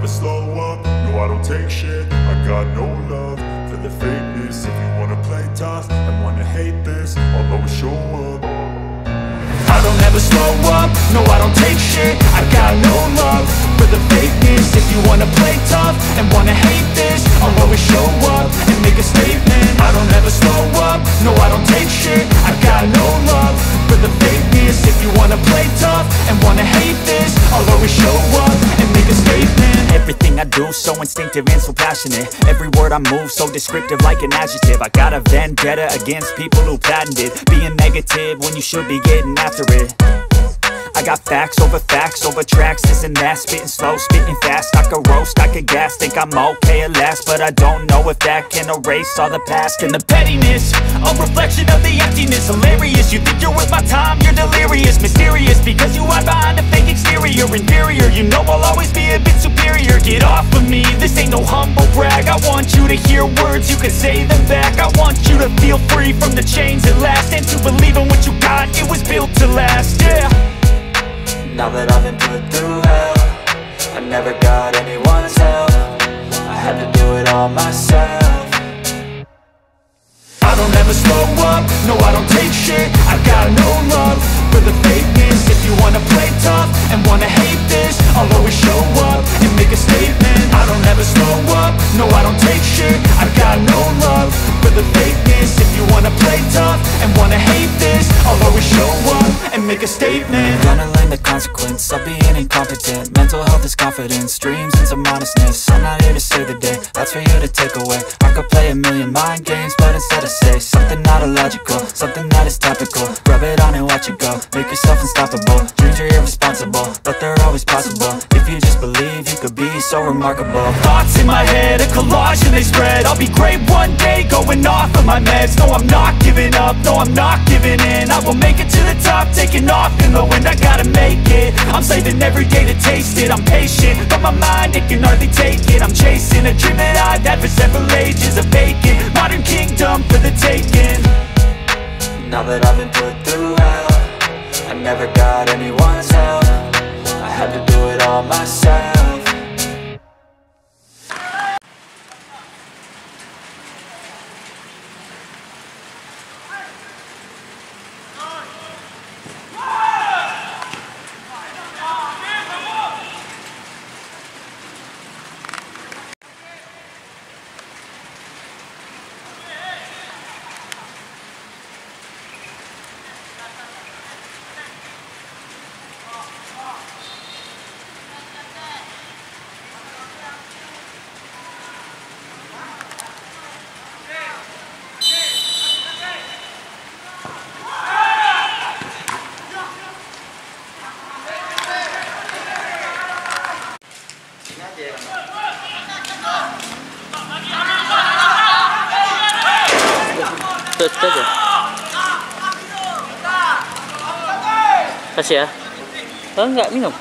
never slow up, no I don't take shit. I got no love for the fakeness. If you wanna play tough and wanna hate this, I'll always show up. I don't ever slow up, no I don't take shit. I got no love for the fakeness. If you wanna play tough and wanna hate this, I'll always show up and make a statement. I don't ever slow up, no I don't take shit. I got no love for the fakeness. If you wanna play tough and wanna hate this, I'll always show up and make a statement. Everything I do so instinctive and so passionate. Every word I move so descriptive like an adjective. I got a vendetta against people who patented being negative when you should be getting after it. I got facts over tracks, this and that. Spitting slow, spitting fast. I could roast, I could gas. Think I'm okay at last, but I don't know if that can erase all the past. And the pettiness, a reflection of the emptiness. Hilarious, you think you're worth my time, you're delirious. Mysterious, because you hide behind a fake exterior. Inferior, you know I'll always be a bit superior. Get off of me, this ain't no humble brag. I want you to hear words, you can say them back. I want you to feel free from the chains at last, and to believe in what you got, it was built to last, yeah. Now that I've been put through hell, I never got anyone's help. I had to do it all myself. I don't ever slow up, no I don't take shit. I got no love for the fakeness. If you wanna play tough and wanna hate this, I'll always show up and make a statement. I don't ever slow up, no I don't take shit. I got no love for the fakeness. If you wanna play tough and wanna hate this, I'll always show up and make a statement. Gonna learn the consequence of being incompetent. Mental health is confidence, dreams and some honestness. I'm not here to save the day, that's for you to take away. I could play a million mind games, but instead I say something not illogical, something that is topical. Rub it on and watch it go, make yourself unstoppable. Dreams are irresponsible, but they're always possible. If you just believe, you could be so remarkable. Thoughts in my head, a collage and they spread. I'll be great one day, going off of my meds. No, I'm not giving up, no, I'm not giving in. I will make it to the top, taking off in the wind. I gotta make it, I'm saving every day to taste it. I'm patient, but my mind, it can hardly take it. I'm chasing a dream that I've had for several ages. A vacant, modern kingdom for the taking. Now that I've been put through hell, I never got anyone's help. I had to do it all myself. Itu aja. Kasih ya. Oh, enggak minum.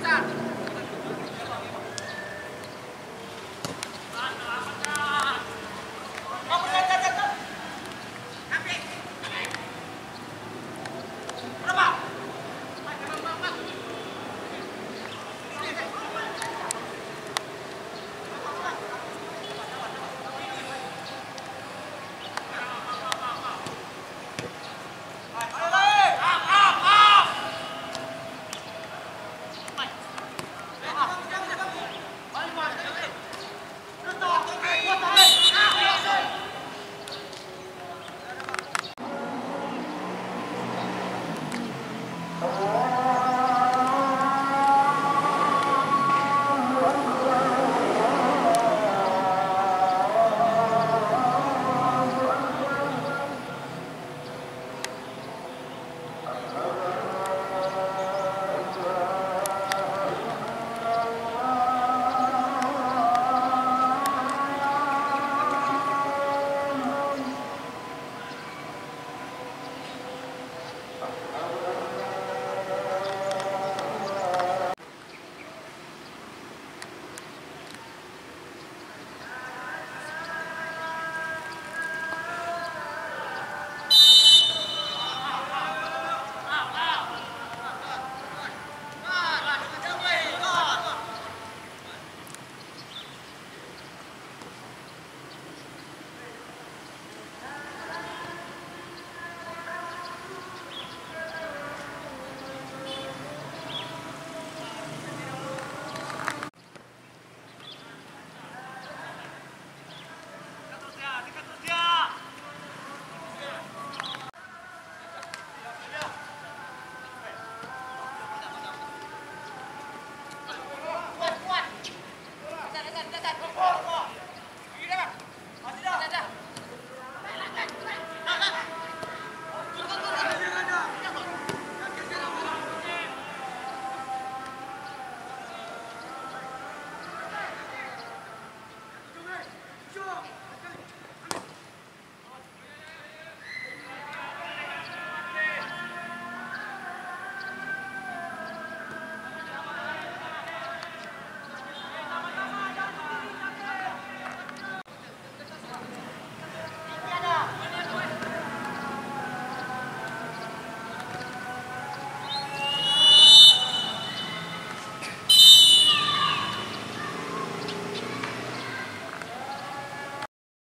Start.